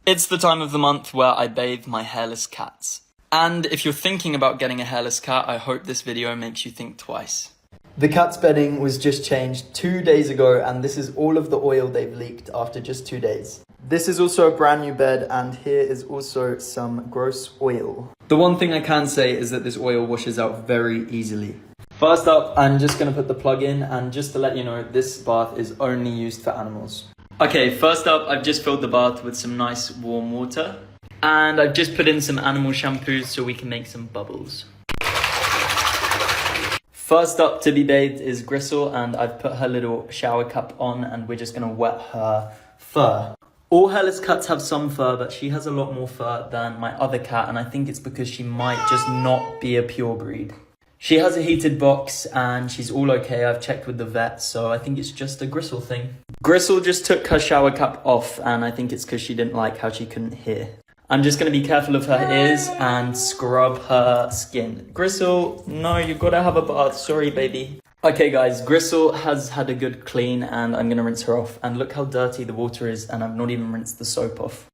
It's the time of the month where I bathe my hairless cats. And if you're thinking about getting a hairless cat, I hope this video makes you think twice. The cat's bedding was just changed 2 days ago, and this is all of the oil they've leaked after just 2 days. This is also a brand new bed, and here is also some gross oil. The one thing I can say is that this oil washes out very easily. First up, I'm just gonna put the plug in, and just to let you know, this bath is only used for animals. Okay, first up, I've just filled the bath with some nice warm water. And I've just put in some animal shampoos so we can make some bubbles. First up to be bathed is Gristle, and I've put her little shower cap on, and we're just gonna wet her fur. All hairless cats have some fur, but she has a lot more fur than my other cat, and I think it's because she might just not be a pure breed. She has a heated box and she's all okay. I've checked with the vet, so I think it's just a Gristle thing. Gristle just took her shower cap off, and I think it's because she didn't like how she couldn't hear. I'm just going to be careful of her ears and scrub her skin. Gristle, no, you gotta have a bath. Sorry, baby. Okay, guys, Gristle has had a good clean, and I'm going to rinse her off. And look how dirty the water is, and I've not even rinsed the soap off.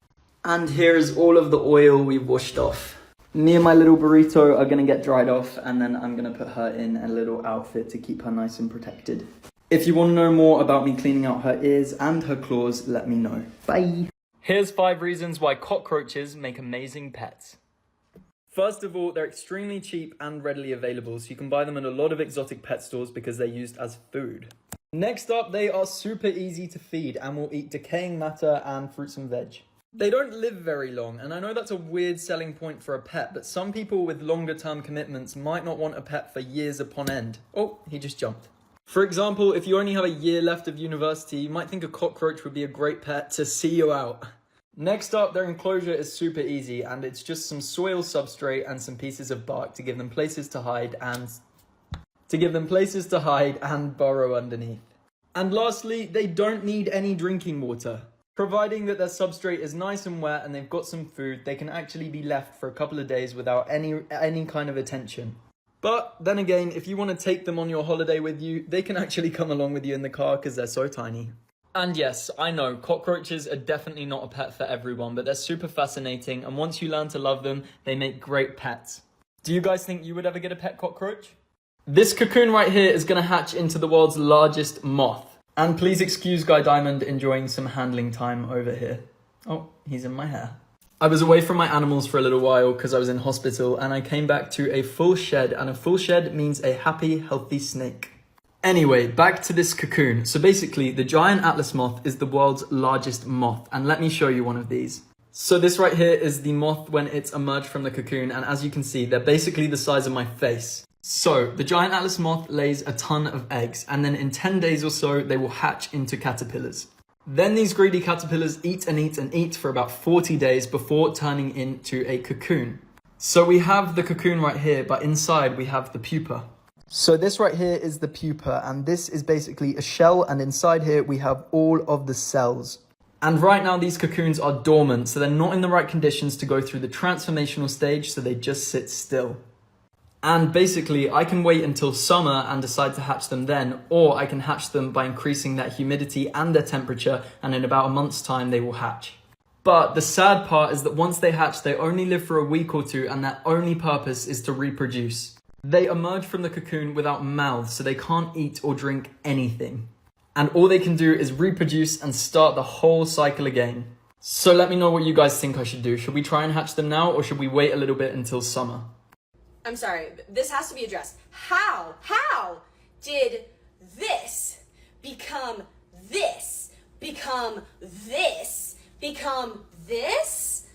And here is all of the oil we've washed off. Me and my little burrito are going to get dried off, and then I'm going to put her in a little outfit to keep her nice and protected. If you want to know more about me cleaning out her ears and her claws, let me know. Bye! Here's 5 reasons why cockroaches make amazing pets. First of all, they're extremely cheap and readily available, so you can buy them at a lot of exotic pet stores because they're used as food. Next up, they are super easy to feed and will eat decaying matter and fruits and veg. They don't live very long, and I know that's a weird selling point for a pet, but some people with longer term commitments might not want a pet for years upon end. Oh, he just jumped. For example, if you only have a year left of university, you might think a cockroach would be a great pet to see you out. Next up, their enclosure is super easy, and it's just some soil substrate and some pieces of bark to give them places to hide and burrow underneath. And lastly, they don't need any drinking water. Providing that their substrate is nice and wet and they've got some food, they can actually be left for a couple of days without any kind of attention. But then again, if you want to take them on your holiday with you, they can actually come along with you in the car because they're so tiny. And yes, I know, cockroaches are definitely not a pet for everyone, but they're super fascinating, and once you learn to love them, they make great pets. Do you guys think you would ever get a pet cockroach? This cocoon right here is going to hatch into the world's largest moth. And please excuse Guy Diamond enjoying some handling time over here. Oh, he's in my hair. I was away from my animals for a little while because I was in hospital, and I came back to a full shed, and a full shed means a happy, healthy snake. Anyway, back to this cocoon. So basically, the giant Atlas moth is the world's largest moth, and let me show you one of these. So this right here is the moth when it's emerged from the cocoon, and as you can see, they're basically the size of my face. So, the giant Atlas moth lays a ton of eggs, and then in 10 days or so, they will hatch into caterpillars. Then these greedy caterpillars eat and eat and eat for about 40 days before turning into a cocoon. So we have the cocoon right here, but inside we have the pupa. So this right here is the pupa, and this is basically a shell, and inside here we have all of the cells. And right now these cocoons are dormant, so they're not in the right conditions to go through the transformational stage, so they just sit still. And basically, I can wait until summer and decide to hatch them then, or I can hatch them by increasing their humidity and their temperature, and in about a month's time they will hatch. But the sad part is that once they hatch, they only live for a week or two, and their only purpose is to reproduce. They emerge from the cocoon without mouths, so they can't eat or drink anything. And all they can do is reproduce and start the whole cycle again. So let me know what you guys think I should do. Should we try and hatch them now, or should we wait a little bit until summer? I'm sorry, this has to be addressed. How did this become this, become this, become this?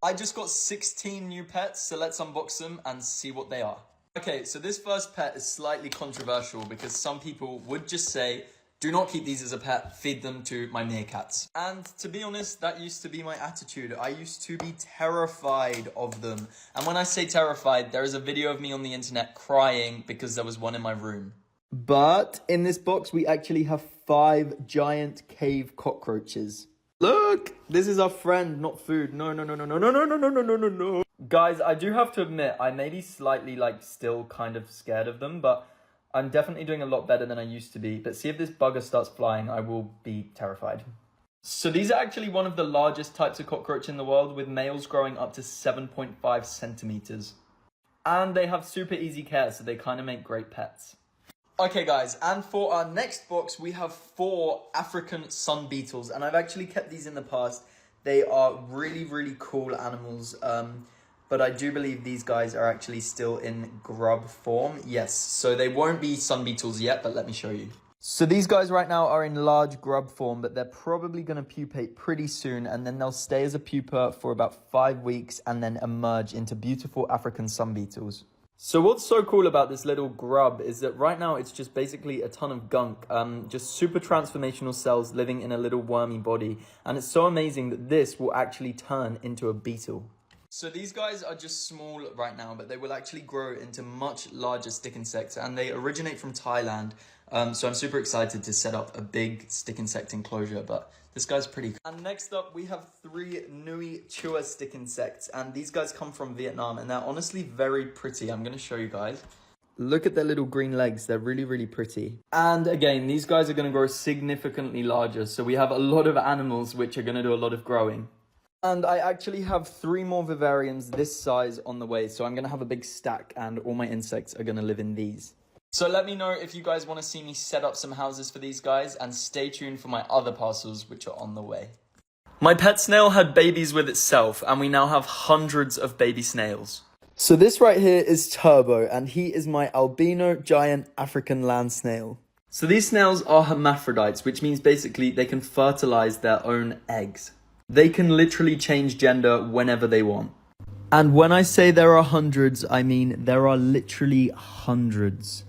I just got 16 new pets, so let's unbox them and see what they are. Okay, so this first pet is slightly controversial because some people would just say, do not keep these as a pet, feed them to my meerkats. And to be honest, that used to be my attitude. I used to be terrified of them. And when I say terrified, there is a video of me on the internet crying because there was one in my room. But in this box, we actually have 5 giant cave cockroaches. Look, this is our friend, not food. No. Guys, I do have to admit, I may be slightly still kind of scared of them, but I'm definitely doing a lot better than I used to be. But see if this bugger starts flying, I will be terrified. So these are actually one of the largest types of cockroach in the world, with males growing up to 7.5 centimeters. And they have super easy care, so they kind of make great pets. Okay guys, and for our next box, we have 4 African sun beetles, and I've actually kept these in the past. They are really cool animals, but I do believe these guys are actually still in grub form. Yes, so they won't be sun beetles yet, but let me show you. So these guys right now are in large grub form, but they're probably going to pupate pretty soon, and then they'll stay as a pupa for about 5 weeks and then emerge into beautiful African sun beetles. So what's so cool about this little grub is that right now it's just basically a ton of gunk, just super transformational cells living in a little wormy body. And it's so amazing that this will actually turn into a beetle. So these guys are just small right now, but they will actually grow into much larger stick insects, and they originate from Thailand. So I'm super excited to set up a big stick insect enclosure, but this guy's pretty cool. And next up, we have 3 Nui Chua stick insects, and these guys come from Vietnam, and they're honestly very pretty. I'm going to show you guys. Look at their little green legs. They're really pretty. And again, these guys are going to grow significantly larger, so we have a lot of animals which are going to do a lot of growing. And I actually have 3 more vivariums this size on the way, so I'm going to have a big stack, and all my insects are going to live in these. So let me know if you guys want to see me set up some houses for these guys, and stay tuned for my other parcels which are on the way. My pet snail had babies with itself, and we now have hundreds of baby snails. So this right here is Turbo, and he is my albino giant African land snail. So these snails are hermaphrodites, which means basically they can fertilize their own eggs. They can literally change gender whenever they want. And when I say there are hundreds, I mean there are literally hundreds.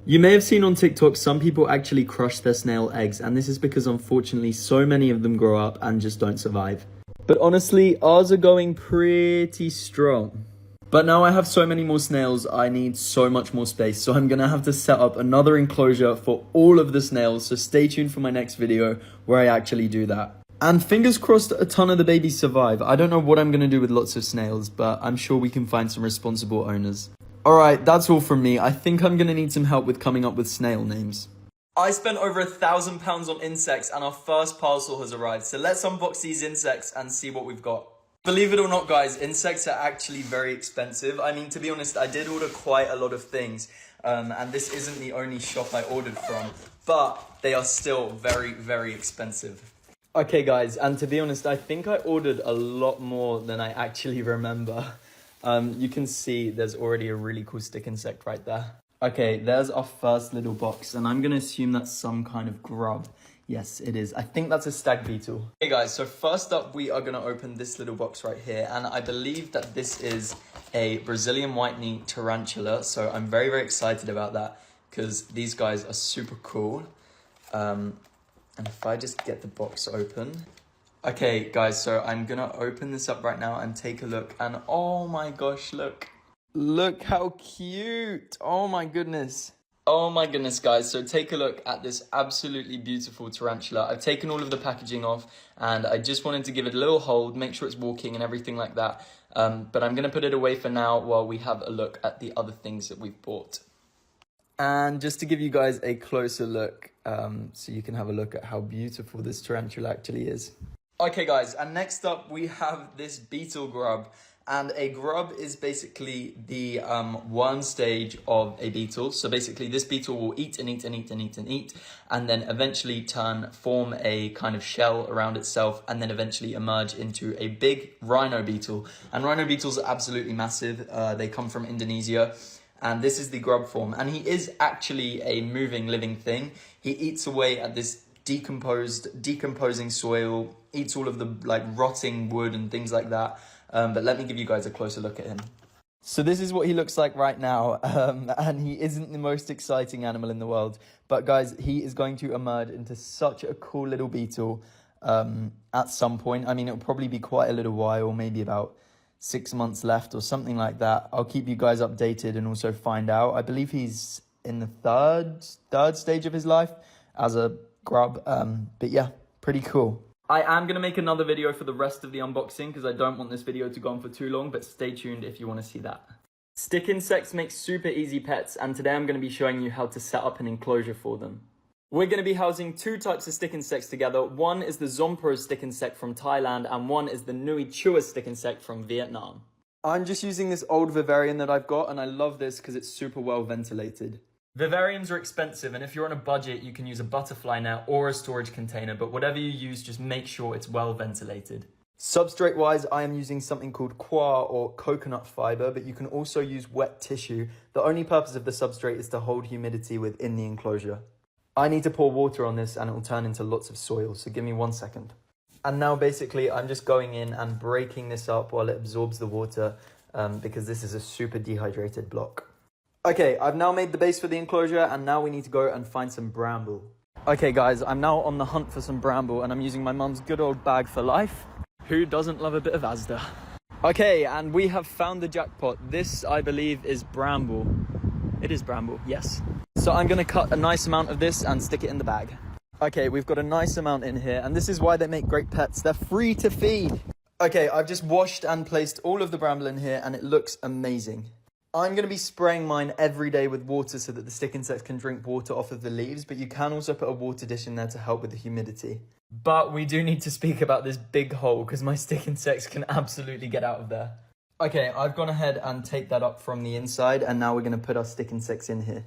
You may have seen on TikTok, some people actually crush their snail eggs, and this is because unfortunately so many of them grow up and just don't survive. But honestly, ours are going pretty strong. But now I have so many more snails, I need so much more space, so I'm gonna have to set up another enclosure for all of the snails, so stay tuned for my next video where I actually do that. And fingers crossed a ton of the babies survive. I don't know what I'm gonna do with lots of snails, but I'm sure we can find some responsible owners. Alright, that's all from me. I think I'm gonna need some help with coming up with snail names. I spent over £1,000 on insects and our first parcel has arrived. So let's unbox these insects and see what we've got. Believe it or not, guys, insects are actually very expensive. I mean, to be honest, I did order quite a lot of things. And this isn't the only shop I ordered from, but they are still very expensive. Okay, guys, and to be honest, I think I ordered a lot more than I actually remember. You can see there's already a really cool stick insect right there. Okay, there's our first little box, and I'm going to assume that's some kind of grub. Yes, it is. I think that's a stag beetle. Hey guys, so first up, we are going to open this little box right here, and I believe that this is a Brazilian white-knee tarantula, so I'm very excited about that, because these guys are super cool. And if I just get the box open... Okay, guys, so I'm gonna open this up right now and take a look, and oh my gosh, look. Look how cute. Oh my goodness. Oh my goodness, guys. So take a look at this absolutely beautiful tarantula. I've taken all of the packaging off, and I just wanted to give it a little hold, make sure it's walking and everything like that. But I'm gonna put it away for now while we have a look at the other things that we've bought. And just to give you guys a closer look, so you can have a look at how beautiful this tarantula actually is. Okay guys, and next up we have this beetle grub, and a grub is basically the worm stage of a beetle. So basically this beetle will eat and eat and eat and eat and eat, and then eventually form a kind of shell around itself, and then eventually emerge into a big rhino beetle. And rhino beetles are absolutely massive. They come from Indonesia, and this is the grub form, and he is actually a moving living thing. He eats away at this decomposing soil, eats all of the like rotting wood and things like that. But let me give you guys a closer look at him. So this is what he looks like right now, and he isn't the most exciting animal in the world. But guys, he is going to emerge into such a cool little beetle at some point. I mean, it'll probably be quite a little while, maybe about 6 months left or something like that. I'll keep you guys updated and also find out. I believe he's in the third stage of his life as a grub. But yeah, pretty cool. I am going to make another video for the rest of the unboxing because I don't want this video to go on for too long, but stay tuned if you want to see that. Stick insects make super easy pets, and today I'm going to be showing you how to set up an enclosure for them. We're going to be housing two types of stick insects together. One is the Zompro stick insect from Thailand, and one is the Nui Chua stick insect from Vietnam. I'm just using this old vivarium that I've got, and I love this because it's super well ventilated. Vivariums are expensive, and if you're on a budget, you can use a butterfly net or a storage container, but whatever you use, just make sure it's well ventilated. Substrate-wise, I am using something called coir or coconut fiber, but you can also use wet tissue. The only purpose of the substrate is to hold humidity within the enclosure. I need to pour water on this and it will turn into lots of soil, so give me 1 second. And now basically I'm just going in and breaking this up while it absorbs the water because this is a super dehydrated block. Okay, I've now made the base for the enclosure and now we need to go and find some bramble. Okay guys, I'm now on the hunt for some bramble and I'm using my mum's good old bag for life. Who doesn't love a bit of Asda? Okay, and we have found the jackpot. This, I believe, is bramble. It is bramble, yes. So I'm gonna cut a nice amount of this and stick it in the bag. Okay, we've got a nice amount in here and this is why they make great pets. They're free to feed. Okay, I've just washed and placed all of the bramble in here and it looks amazing. I'm going to be spraying mine every day with water so that the stick insects can drink water off of the leaves, but you can also put a water dish in there to help with the humidity. But we do need to speak about this big hole because my stick insects can absolutely get out of there. Okay, I've gone ahead and taped that up from the inside and now we're going to put our stick insects in here.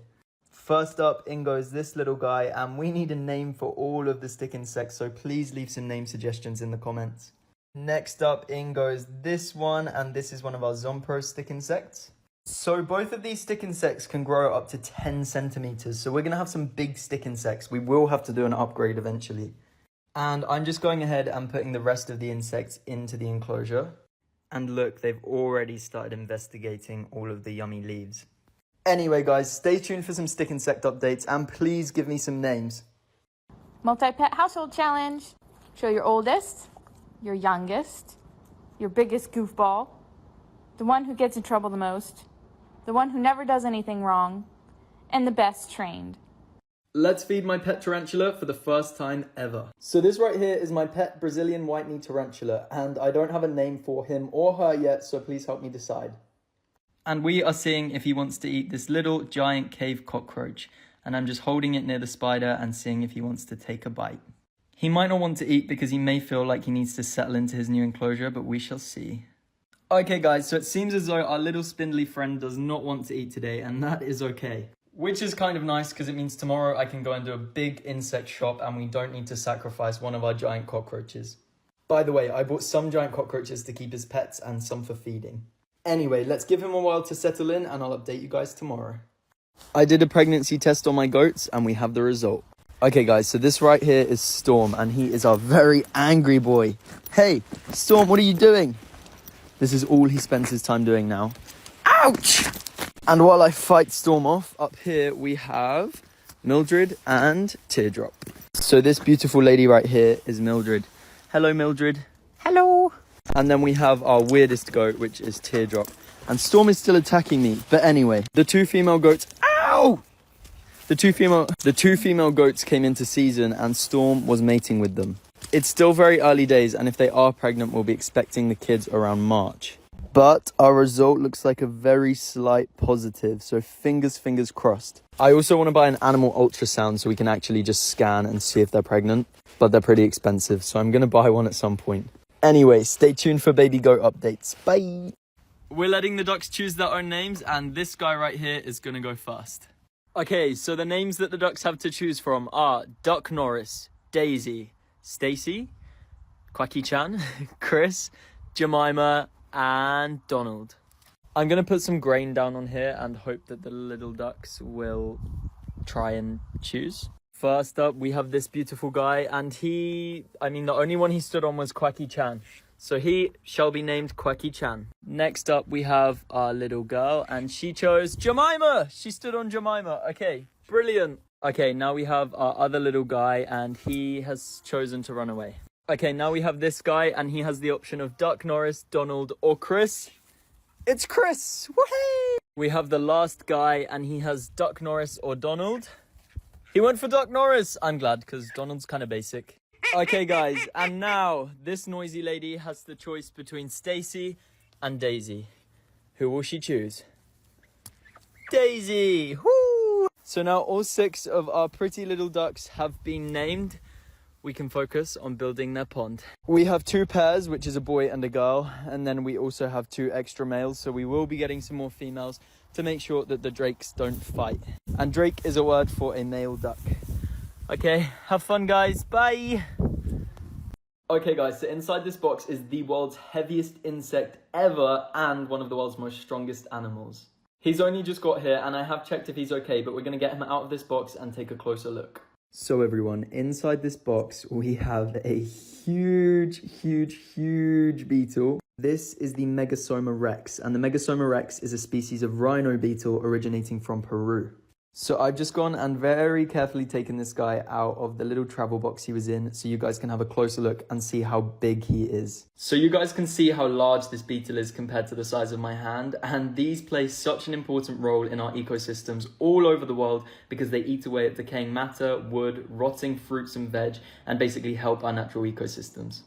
First up, in goes this little guy, and we need a name for all of the stick insects, so please leave some name suggestions in the comments. Next up, in goes this one, and this is one of our Zompro stick insects. So both of these stick insects can grow up to 10 centimeters. So we're going to have some big stick insects. We will have to do an upgrade eventually. And I'm just going ahead and putting the rest of the insects into the enclosure. And look, they've already started investigating all of the yummy leaves. Anyway, guys, stay tuned for some stick insect updates and please give me some names. Multi-pet household challenge. Show your oldest, your youngest, your biggest goofball, the one who gets in trouble the most, the one who never does anything wrong, and the best trained. Let's feed my pet tarantula for the first time ever. So this right here is my pet Brazilian white-kneed tarantula, and I don't have a name for him or her yet, so please help me decide. And we are seeing if he wants to eat this little giant cave cockroach, and I'm just holding it near the spider and seeing if he wants to take a bite. He might not want to eat because he may feel like he needs to settle into his new enclosure, but we shall see. Okay guys, so it seems as though our little spindly friend does not want to eat today, and that is okay. Which is kind of nice because it means tomorrow I can go into a big insect shop and we don't need to sacrifice one of our giant cockroaches. By the way, I bought some giant cockroaches to keep as pets and some for feeding. Anyway, let's give him a while to settle in and I'll update you guys tomorrow. I did a pregnancy test on my goats and we have the result. Okay guys, so this right here is Storm and he is our very angry boy. Hey, Storm, what are you doing? This is all he spends his time doing now. Ouch! And while I fight Storm off, up here we have Mildred and Teardrop. So this beautiful lady right here is Mildred. Hello, Mildred. Hello. And then we have our weirdest goat, which is Teardrop. And Storm is still attacking me. But anyway, the two female goats... Ow! The two female goats came into season and Storm was mating with them. It's still very early days, and if they are pregnant, we'll be expecting the kids around March. But our result looks like a very slight positive, so fingers crossed. I also want to buy an animal ultrasound so we can actually just scan and see if they're pregnant, but they're pretty expensive, so I'm going to buy one at some point. Anyway, stay tuned for baby goat updates. Bye! We're letting the ducks choose their own names, and this guy right here is going to go first. Okay, so the names that the ducks have to choose from are Duck Norris, Daisy, Stacy, Quacky-chan, Chris, Jemima, and Donald. I'm going to put some grain down on here and hope that the little ducks will try and choose. First up, we have this beautiful guy, and the only one he stood on was Quacky Chan. So he shall be named Quacky Chan. Next up, we have our little girl, and she chose Jemima. She stood on Jemima. Okay, brilliant. Okay, now we have our other little guy, and he has chosen to run away. Okay, now we have this guy, and he has the option of Duck Norris, Donald, or Chris. It's Chris! Woohoo! We have the last guy, and he has Duck Norris or Donald. He went for Duck Norris. I'm glad, because Donald's kind of basic. Okay, guys, and now this noisy lady has the choice between Stacy and Daisy. Who will she choose? Daisy! Woo! So now all 6 of our pretty little ducks have been named. We can focus on building their pond. We have 2 pairs, which is a boy and a girl, and then we also have 2 extra males, so we will be getting some more females to make sure that the drakes don't fight. And drake is a word for a male duck. Okay, have fun, guys. Bye! Okay, guys, so inside this box is the world's heaviest insect ever and one of the world's most strongest animals. He's only just got here, and I have checked if he's okay, but we're going to get him out of this box and take a closer look. So everyone, inside this box, we have a huge beetle. This is the Megasoma rex, and the Megasoma rex is a species of rhino beetle originating from Peru. So I've just gone and very carefully taken this guy out of the little travel box he was in so you guys can have a closer look and see how big he is. So you guys can see how large this beetle is compared to the size of my hand, and these play such an important role in our ecosystems all over the world because they eat away at decaying matter, wood, rotting fruits and veg, and basically help our natural ecosystems.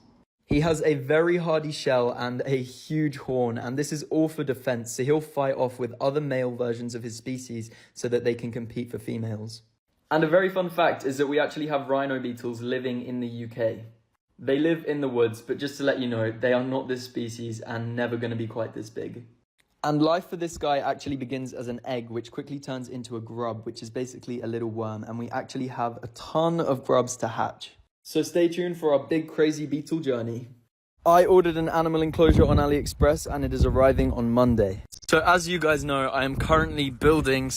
He has a very hardy shell and a huge horn, and this is all for defense, so he'll fight off with other male versions of his species so that they can compete for females. And a very fun fact is that we actually have rhino beetles living in the UK. They live in the woods, but just to let you know, they are not this species and never going to be quite this big. And life for this guy actually begins as an egg, which quickly turns into a grub, which is basically a little worm, and we actually have a ton of grubs to hatch. So stay tuned for our big crazy beetle journey. I ordered an animal enclosure on AliExpress and it is arriving on Monday. So as you guys know, I am currently trying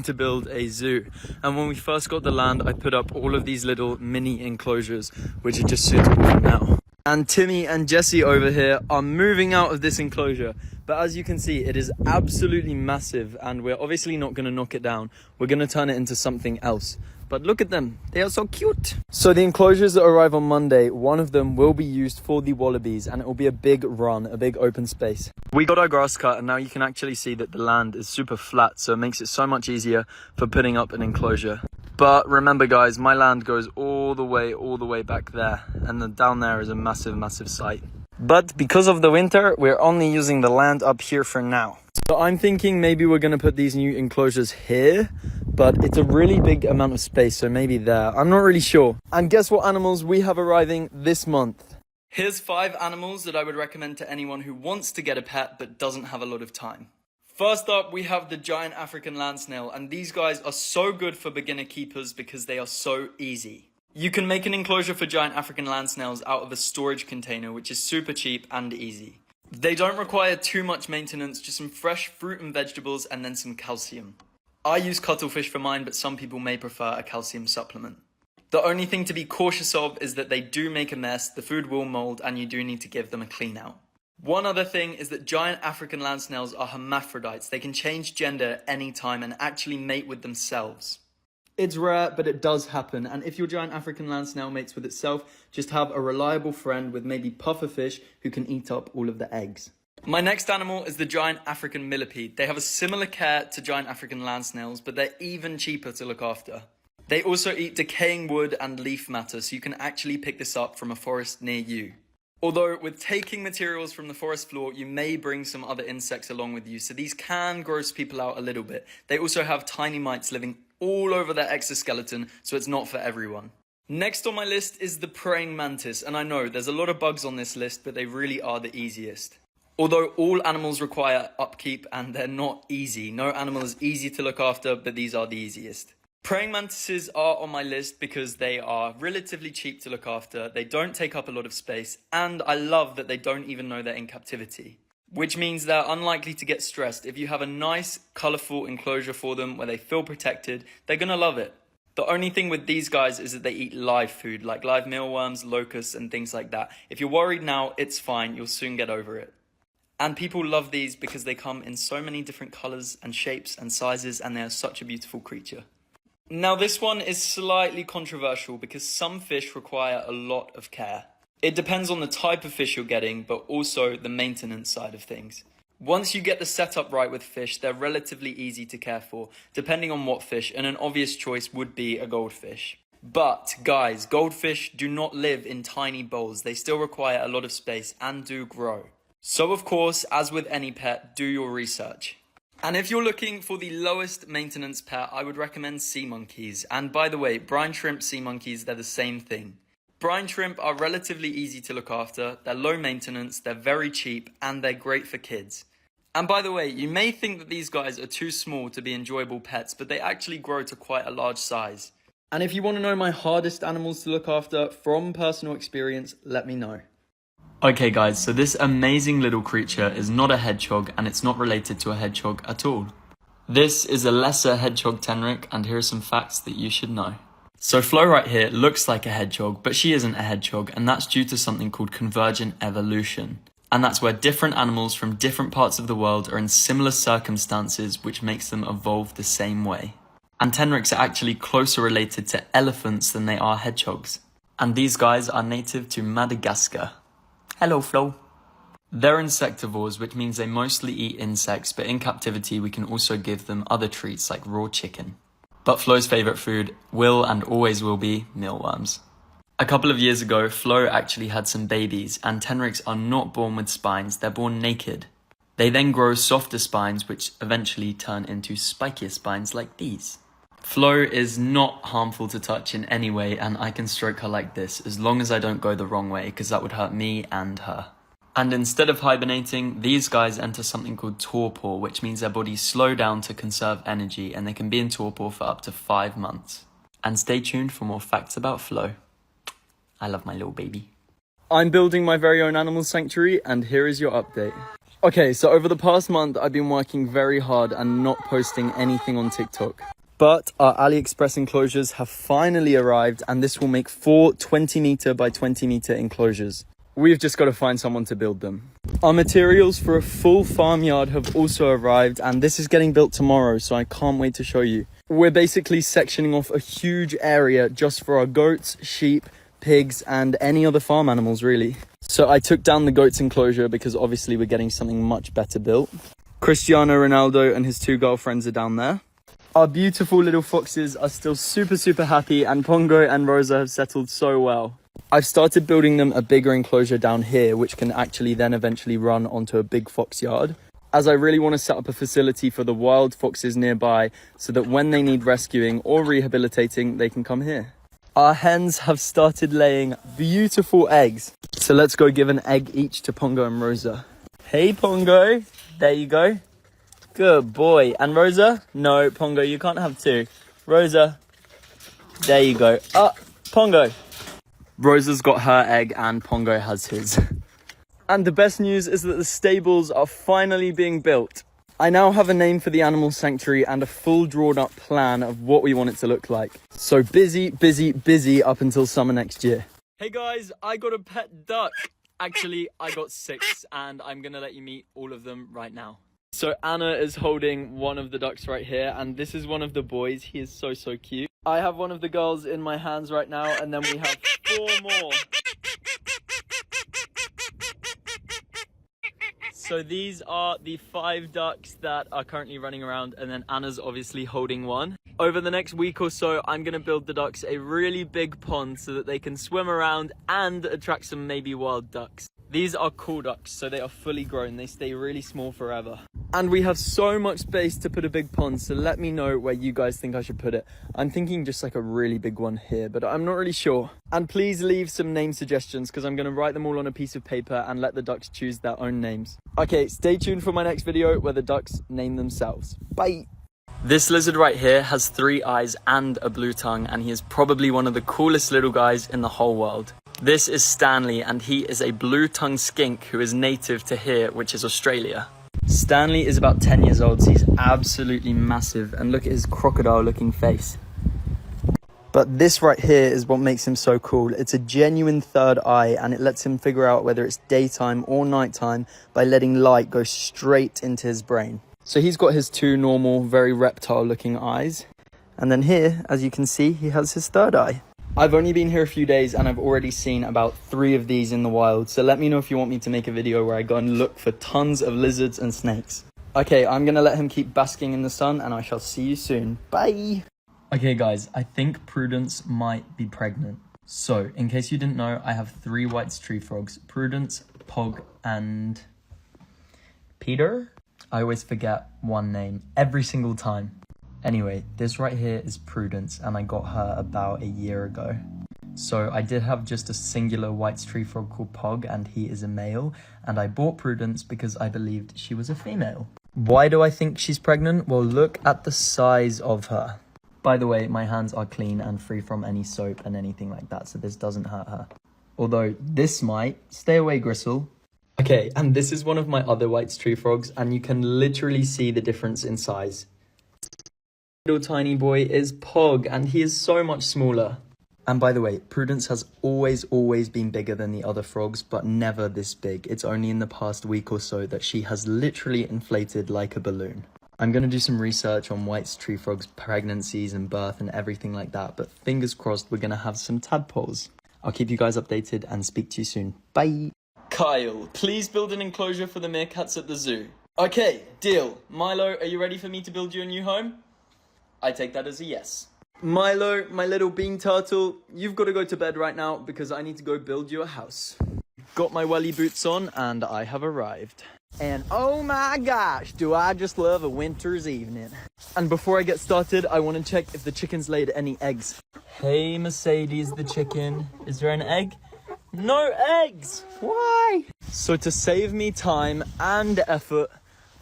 to build a zoo. And when we first got the land, I put up all of these little mini enclosures, which are just suitable for now. And Timmy and Jesse over here are moving out of this enclosure. But as you can see, it is absolutely massive and we're obviously not going to knock it down. We're going to turn it into something else. But look at them, they are so cute. So the enclosures that arrive on Monday, one of them will be used for the wallabies and it will be a big run, a big open space. We got our grass cut and now you can actually see that the land is super flat, so it makes it so much easier for putting up an enclosure. But remember guys, my land goes all the way back there, and then down there is a massive site. But because of the winter, we're only using the land up here for now. So I'm thinking maybe we're going to put these new enclosures here, but it's a really big amount of space, so maybe there. I'm not really sure. And guess what animals we have arriving this month? Here's 5 animals that I would recommend to anyone who wants to get a pet but doesn't have a lot of time. First up, we have the giant African land snail, and these guys are so good for beginner keepers because they are so easy. You can make an enclosure for giant African land snails out of a storage container, which is super cheap and easy. They don't require too much maintenance, just some fresh fruit and vegetables and then some calcium. I use cuttlefish for mine, but some people may prefer a calcium supplement. The only thing to be cautious of is that they do make a mess, the food will mold, and you do need to give them a clean out. One other thing is that giant African land snails are hermaphrodites. They can change gender at any time and actually mate with themselves. It's rare, but it does happen, and if your giant African land snail mates with itself, just have a reliable friend with maybe pufferfish who can eat up all of the eggs. My next animal is the giant African millipede. They have a similar care to giant African land snails, but they're even cheaper to look after. They also eat decaying wood and leaf matter, so you can actually pick this up from a forest near you. Although with taking materials from the forest floor, you may bring some other insects along with you, so these can gross people out a little bit. They also have tiny mites living all over their exoskeleton, so it's not for everyone. Next on my list is the praying mantis, and I know there's a lot of bugs on this list, but they really are the easiest. Although all animals require upkeep and they're not easy. No animal is easy to look after, but these are the easiest. Praying mantises are on my list because they are relatively cheap to look after, they don't take up a lot of space, and I love that they don't even know they're in captivity. Which means they're unlikely to get stressed. If you have a nice, colourful enclosure for them where they feel protected, they're gonna love it. The only thing with these guys is that they eat live food, like live mealworms, locusts, and things like that. If you're worried now, it's fine. You'll soon get over it. And people love these because they come in so many different colors and shapes and sizes, and they are such a beautiful creature. Now, this one is slightly controversial because some fish require a lot of care. It depends on the type of fish you're getting, but also the maintenance side of things. Once you get the setup right with fish, they're relatively easy to care for, depending on what fish, and an obvious choice would be a goldfish. But, guys, goldfish do not live in tiny bowls. They still require a lot of space and do grow. So, of course, as with any pet, do your research. And if you're looking for the lowest maintenance pet, I would recommend sea monkeys. And by the way, brine shrimp, sea monkeys, they're the same thing. Brine shrimp are relatively easy to look after, they're low maintenance, they're very cheap, and they're great for kids. And by the way, you may think that these guys are too small to be enjoyable pets, but they actually grow to quite a large size. And if you want to know my hardest animals to look after from personal experience, let me know. Okay guys, so this amazing little creature is not a hedgehog, and it's not related to a hedgehog at all. This is a lesser hedgehog tenric, and here are some facts that you should know. So Flo right here looks like a hedgehog, but she isn't a hedgehog, and that's due to something called convergent evolution. And that's where different animals from different parts of the world are in similar circumstances, which makes them evolve the same way. And tenrics are actually closer related to elephants than they are hedgehogs. And these guys are native to Madagascar. Hello, Flo. They're insectivores, which means they mostly eat insects, but in captivity we can also give them other treats like raw chicken. But Flo's favourite food will and always will be mealworms. A couple of years ago, Flo actually had some babies, and tenrics are not born with spines, they're born naked. They then grow softer spines, which eventually turn into spikier spines like these. Flo is not harmful to touch in any way, and I can stroke her like this, as long as I don't go the wrong way, because that would hurt me and her. And instead of hibernating, these guys enter something called torpor, which means their bodies slow down to conserve energy, and they can be in torpor for up to 5 months. And stay tuned for more facts about Flo. I love my little baby. I'm building my very own animal sanctuary, and here is your update. Okay, so over the past month, I've been working very hard and not posting anything on TikTok. But our AliExpress enclosures have finally arrived, and this will make 4 20-meter by 20-meter enclosures. We've just got to find someone to build them. Our materials for a full farmyard have also arrived, and this is getting built tomorrow, so I can't wait to show you. We're basically sectioning off a huge area just for our goats, sheep, pigs, and any other farm animals really. So I took down the goats enclosure because obviously we're getting something much better built. Cristiano Ronaldo and his 2 girlfriends are down there. Our beautiful little foxes are still super happy, and Pongo and Rosa have settled so well. I've started building them a bigger enclosure down here, which can actually then eventually run onto a big fox yard, as I really want to set up a facility for the wild foxes nearby so that when they need rescuing or rehabilitating, they can come here. Our hens have started laying beautiful eggs. So let's go give an egg each to Pongo and Rosa. Hey Pongo, there you go. Good boy. And Rosa? No, Pongo, you can't have 2. Rosa, there you go. Pongo. Rosa's got her egg and Pongo has his. And the best news is that the stables are finally being built. I now have a name for the animal sanctuary and a full drawn up plan of what we want it to look like. So busy up until summer next year. Hey guys, I got a pet duck. Actually, I got 6 and I'm gonna let you meet all of them right now. So Anna is holding one of the ducks right here, and this is one of the boys. He is so cute. I have one of the girls in my hands right now, and then we have 4 more. So these are the 5 ducks that are currently running around, and then Anna's obviously holding one. Over the next week or so, I'm gonna build the ducks a really big pond so that they can swim around and attract some maybe wild ducks. These are cool ducks, so they are fully grown. They stay really small forever. And we have so much space to put a big pond, so let me know where you guys think I should put it. I'm thinking just like a really big one here, but I'm not really sure. And please leave some name suggestions, because I'm going to write them all on a piece of paper and let the ducks choose their own names. Okay, stay tuned for my next video where the ducks name themselves. Bye! This lizard right here has 3 eyes and a blue tongue, and he is probably one of the coolest little guys in the whole world. This is Stanley, and he is a blue-tongued skink who is native to here, which is Australia. Stanley is about 10 years old, so he's absolutely massive, and look at his crocodile-looking face. But this right here is what makes him so cool. It's a genuine third eye, and it lets him figure out whether it's daytime or nighttime by letting light go straight into his brain. So he's got his two normal, very reptile-looking eyes. And then here, as you can see, he has his third eye. I've only been here a few days and I've already seen about 3 of these in the wild. So let me know if you want me to make a video where I go and look for tons of lizards and snakes. Okay, I'm gonna let him keep basking in the sun and I shall see you soon. Bye! Okay guys, I think Prudence might be pregnant. So, in case you didn't know, I have 3 white tree frogs. Prudence, Pog, and Peter? I always forget one name every single time. Anyway, this right here is Prudence and I got her about a year ago. So I did have just a singular white tree frog called Pog and he is a male, and I bought Prudence because I believed she was a female. Why do I think she's pregnant? Well, look at the size of her. By the way, my hands are clean and free from any soap and anything like that, so this doesn't hurt her. Although this might. Stay away, Gristle. Okay, and this is one of my other white tree frogs, and you can literally see the difference in size. Little tiny boy is Pog, and he is so much smaller. And by the way, Prudence has always been bigger than the other frogs, but never this big. It's only in the past week or so that she has literally inflated like a balloon. I'm going to do some research on white tree frogs' pregnancies and birth and everything like that, but fingers crossed we're going to have some tadpoles. I'll keep you guys updated and speak to you soon. Bye! Kyle, please build an enclosure for the meerkats at the zoo. Okay, deal. Milo, are you ready for me to build you a new home? I take that as a yes. Milo, my little bean turtle, you've got to go to bed right now because I need to go build you a house. Got my welly boots on and I have arrived. And oh my gosh, do I just love a winter's evening. And before I get started, I want to check if the chicken's laid any eggs. Hey Mercedes the chicken, is there an egg? No eggs! Why? So to save me time and effort,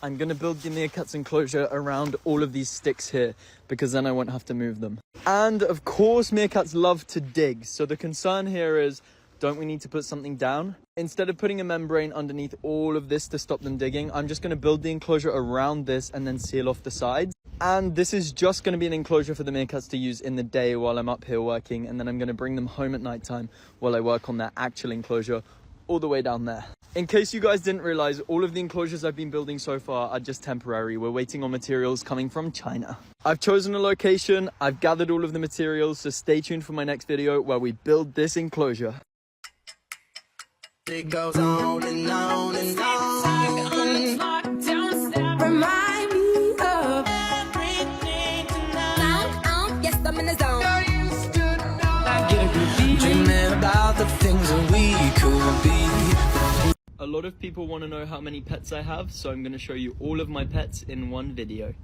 I'm going to build the meerkat's enclosure around all of these sticks here, because then I won't have to move them. And of course meerkats love to dig, so the concern here is, don't we need to put something down? Instead of putting a membrane underneath all of this to stop them digging, I'm just going to build the enclosure around this and then seal off the sides. And this is just going to be an enclosure for the meerkats to use in the day while I'm up here working, and then I'm going to bring them home at night time while I work on their actual enclosure all the way down there. In case you guys didn't realize, all of the enclosures I've been building so far are just temporary. We're waiting on materials coming from China. I've chosen a location, I've gathered all of the materials, so stay tuned for my next video where we build this enclosure. It goes on and on and on. Remind me of everything tonight. Yes, I'm in the zone. Dreaming about the things that we could be. A lot of people want to know how many pets I have, so I'm going to show you all of my pets in one video.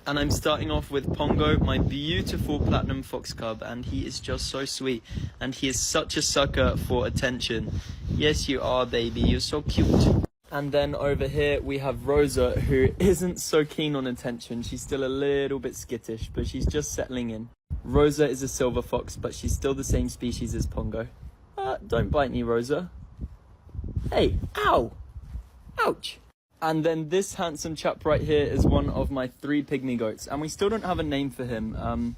And I'm starting off with Pongo, my beautiful platinum fox cub, and he is just so sweet. And he is such a sucker for attention. Yes, you are, baby. You're so cute. And then over here we have Rosa, who isn't so keen on attention. She's still a little bit skittish, but she's just settling in. Rosa is a silver fox, but she's still the same species as Pongo. Don't bite me, Rosa. Hey, ow! Ouch! And then this handsome chap right here is one of my 3 pygmy goats. And we still don't have a name for him.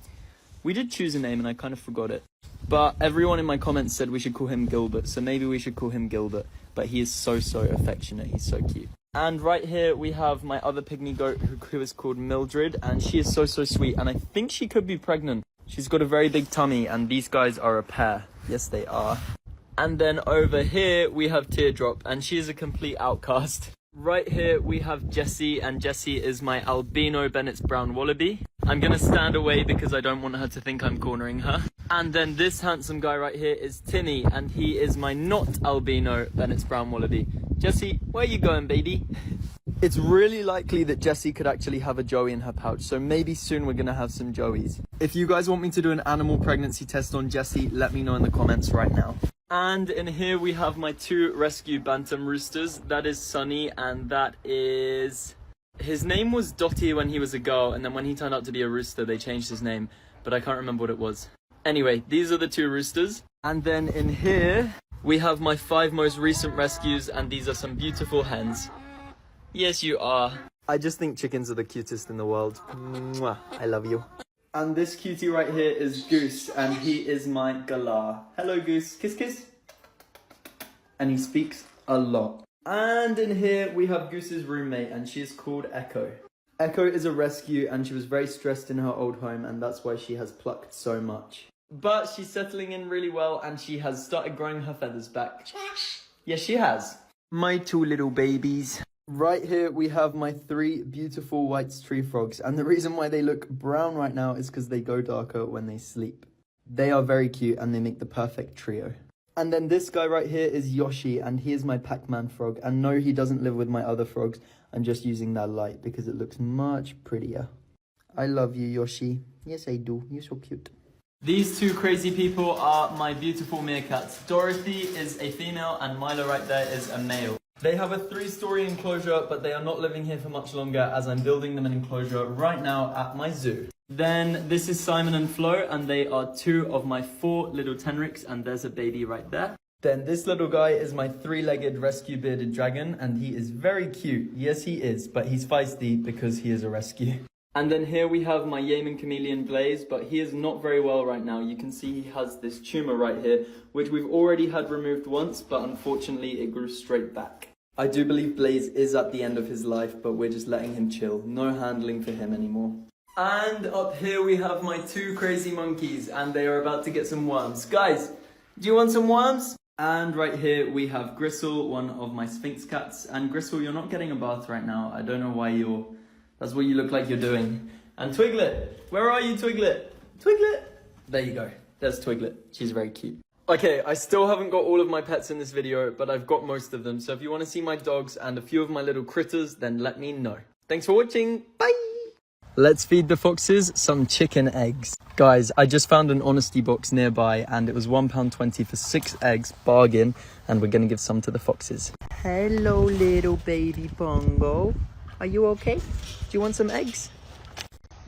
We did choose a name and I kind of forgot it. But everyone in my comments said we should call him Gilbert. So maybe we should call him Gilbert. But he is so affectionate. He's so cute. And right here we have my other pygmy goat who is called Mildred. And she is so sweet. And I think she could be pregnant. She's got a very big tummy and these guys are a pair. Yes, they are. And then over here we have Teardrop and she is a complete outcast. Right here we have Jessie, and Jessie is my albino Bennett's brown wallaby. I'm gonna stand away because I don't want her to think I'm cornering her. And then this handsome guy right here is Timmy, and he is my not albino Bennett's brown wallaby. Jessie, where you going, baby? It's really likely that Jessie could actually have a Joey in her pouch, so maybe soon we're gonna have some Joeys. If you guys want me to do an animal pregnancy test on Jessie, let me know in the comments right now. And in here we have my 2 rescue bantam roosters. That is Sunny, and that is... His name was Dottie when he was a girl, and then when he turned out to be a rooster, they changed his name, but I can't remember what it was. Anyway, these are the 2 roosters. And then in here, we have my 5 most recent rescues, and these are some beautiful hens. Yes, you are. I just think chickens are the cutest in the world. Mwah, I love you. And this cutie right here is Goose, and he is my galah. Hello, Goose. Kiss, kiss. And he speaks a lot. And in here we have Goose's roommate, and she is called Echo. Echo is a rescue, and she was very stressed in her old home, and that's why she has plucked so much. But she's settling in really well, and she has started growing her feathers back. Yes, she has. My two little babies. Right here we have my 3 beautiful white tree frogs, and the reason why they look brown right now is because they go darker when they sleep. They are very cute, and they make the perfect trio. And then this guy right here is Yoshi, and he is my Pac-Man frog. And no, he doesn't live with my other frogs. I'm just using that light because it looks much prettier. I love you, Yoshi. Yes, I do. You're so cute. These 2 crazy people are my beautiful meerkats. Dorothy is a female, and Milo right there is a male. They have a 3-story enclosure, but they are not living here for much longer as I'm building them an enclosure right now at my zoo. Then this is Simon and Flo, and they are 2 of my 4 little tenrics, and there's a baby right there. Then this little guy is my 3-legged rescue bearded dragon, and he is very cute. Yes, he is, but he's feisty because he is a rescue. And then here we have my Yemen chameleon Blaze, but he is not very well right now. You can see he has this tumor right here, which we've already had removed once, but unfortunately it grew straight back. I do believe Blaze is at the end of his life, but we're just letting him chill. No handling for him anymore. And up here we have my 2 crazy monkeys, and they are about to get some worms. Guys, do you want some worms? And right here we have Gristle, one of my Sphinx cats. And Gristle, you're not getting a bath right now. I don't know why that's what you look like you're doing. And Twiglet, where are you, Twiglet? Twiglet! There you go. There's Twiglet. She's very cute. Okay, I still haven't got all of my pets in this video, but I've got most of them. So if you want to see my dogs and a few of my little critters, then let me know. Thanks for watching. Bye! Let's feed the foxes some chicken eggs. Guys, I just found an honesty box nearby, and it was £1.20 for 6 eggs, bargain, and we're gonna give some to the foxes. Hello, little baby Pongo. Are you okay? Do you want some eggs?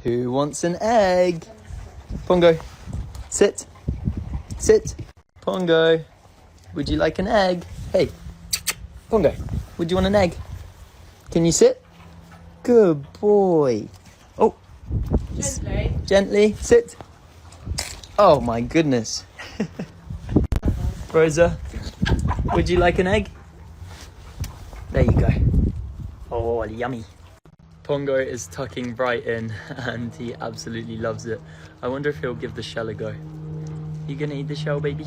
Who wants an egg? Pongo, sit. Sit. Pongo, would you like an egg? Hey, Pongo, would you want an egg? Can you sit? Good boy. Oh, gently, sit. Oh my goodness. Rosa, would you like an egg? There you go. Oh, yummy. Pongo is tucking right in, and he absolutely loves it. I wonder if he'll give the shell a go. You gonna eat the shell, baby?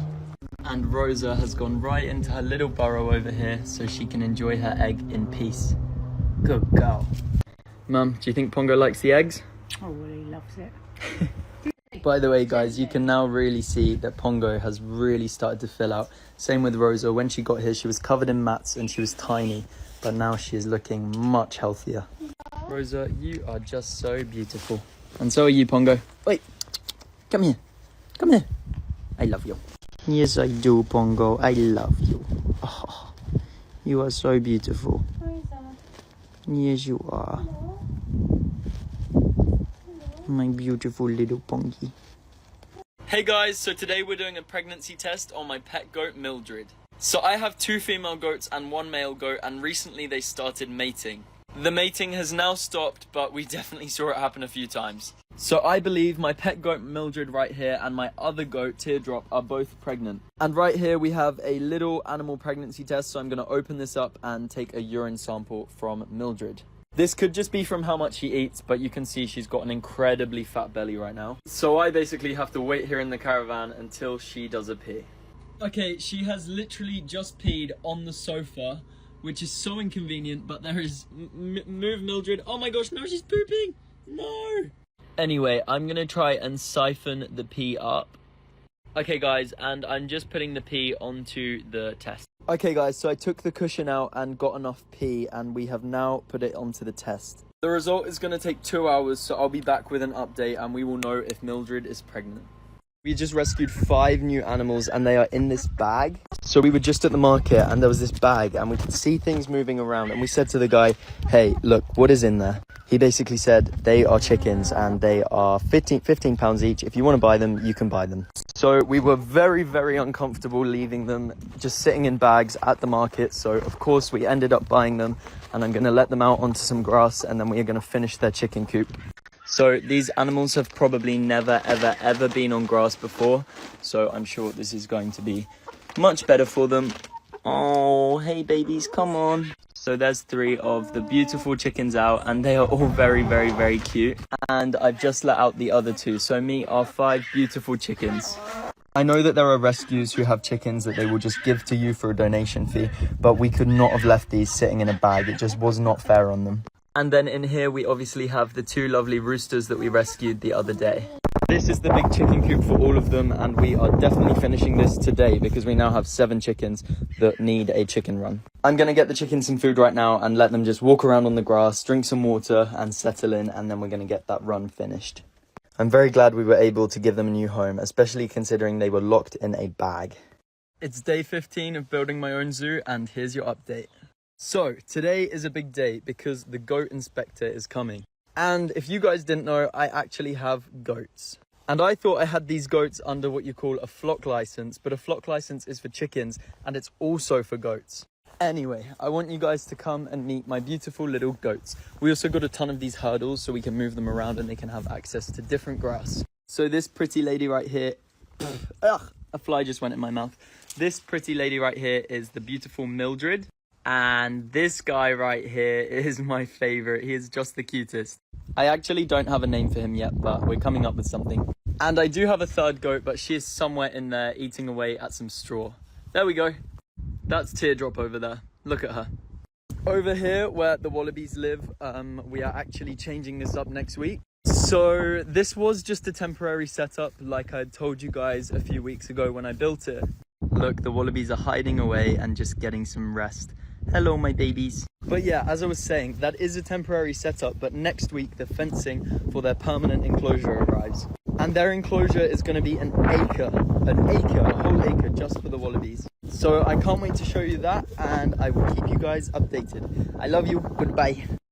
And Rosa has gone right into her little burrow over here so she can enjoy her egg in peace. Good girl. Mum, do you think Pongo likes the eggs? Oh, well, he loves it. By the way, guys, you can now really see that Pongo has really started to fill out. Same with Rosa. When she got here, she was covered in mats and she was tiny, but now she is looking much healthier. Rosa, you are just so beautiful. And so are you, Pongo. Wait, come here. Come here. I love you. Yes, I do, Pongo. I love you. Oh, you are so beautiful. Yes, you are. My beautiful little Pongy. Hey guys, so today we're doing a pregnancy test on my pet goat Mildred. So I have 2 female goats and 1 male goat, and recently they started mating. The mating has now stopped, but we definitely saw it happen a few times. So I believe my pet goat Mildred right here and my other goat Teardrop are both pregnant. And right here we have a little animal pregnancy test, so I'm going to open this up and take a urine sample from Mildred. This could just be from how much she eats, but you can see she's got an incredibly fat belly right now. So I basically have to wait here in the caravan until she does a pee. Okay, she has literally just peed on the sofa, which is so inconvenient, but there is... Move, Mildred. Oh my gosh, now she's pooping! No! Anyway, I'm gonna try and siphon the pee up. Okay guys, and I'm just putting the pee onto the test. Okay guys, so I took the cushion out and got enough pee, and we have now put it onto the test. The result is gonna take 2 hours, so I'll be back with an update and we will know if Mildred is pregnant. We just rescued 5 new animals and they are in this bag. So we were just at the market and there was this bag and we could see things moving around, and we said to the guy, hey, look, what is in there? He basically said they are chickens and they are 15 pounds each. If you want to buy them, you can buy them. So we were very, very uncomfortable leaving them just sitting in bags at the market. So of course we ended up buying them, and I'm going to let them out onto some grass and then we are going to finish their chicken coop. So these animals have probably never, ever, ever been on grass before. So I'm sure this is going to be much better for them. Oh, hey babies, come on. So there's 3 of the beautiful chickens out, and they are all very, very, very cute. And I've just let out the other 2. So meet our 5 beautiful chickens. I know that there are rescues who have chickens that they will just give to you for a donation fee, but we could not have left these sitting in a bag. It just was not fair on them. And then in here we obviously have the 2 lovely roosters that we rescued the other day. This is the big chicken coop for all of them, and we are definitely finishing this today because we now have 7 chickens that need a chicken run. I'm going to get the chickens some food right now and let them just walk around on the grass, drink some water and settle in, and then we're going to get that run finished. I'm very glad we were able to give them a new home, especially considering they were locked in a bag. It's day 15 of building my own zoo, and here's your update. So today is a big day because the goat inspector is coming. And if you guys didn't know, I actually have goats. And I thought I had these goats under what you call a flock license, but a flock license is for chickens and it's also for goats. Anyway, I want you guys to come and meet my beautiful little goats. We also got a ton of these hurdles so we can move them around and they can have access to different grass. So this pretty lady right here, a fly just went in my mouth. This pretty lady right here is the beautiful Mildred. And this guy right here is my favorite. He is just the cutest. I actually don't have a name for him yet, but we're coming up with something. And I do have a 3rd goat, but she is somewhere in there eating away at some straw. There we go. That's Teardrop over there. Look at her. Over here where the wallabies live, we are actually changing this up next week. So this was just a temporary setup like I had told you guys a few weeks ago when I built it. Look, the wallabies are hiding away and just getting some rest. Hello, my babies. But yeah, as I was saying, that is a temporary setup, but next week the fencing for their permanent enclosure arrives. And their enclosure is going to be an acre, a whole acre just for the wallabies. So I can't wait to show you that, and I will keep you guys updated. I love you. Goodbye.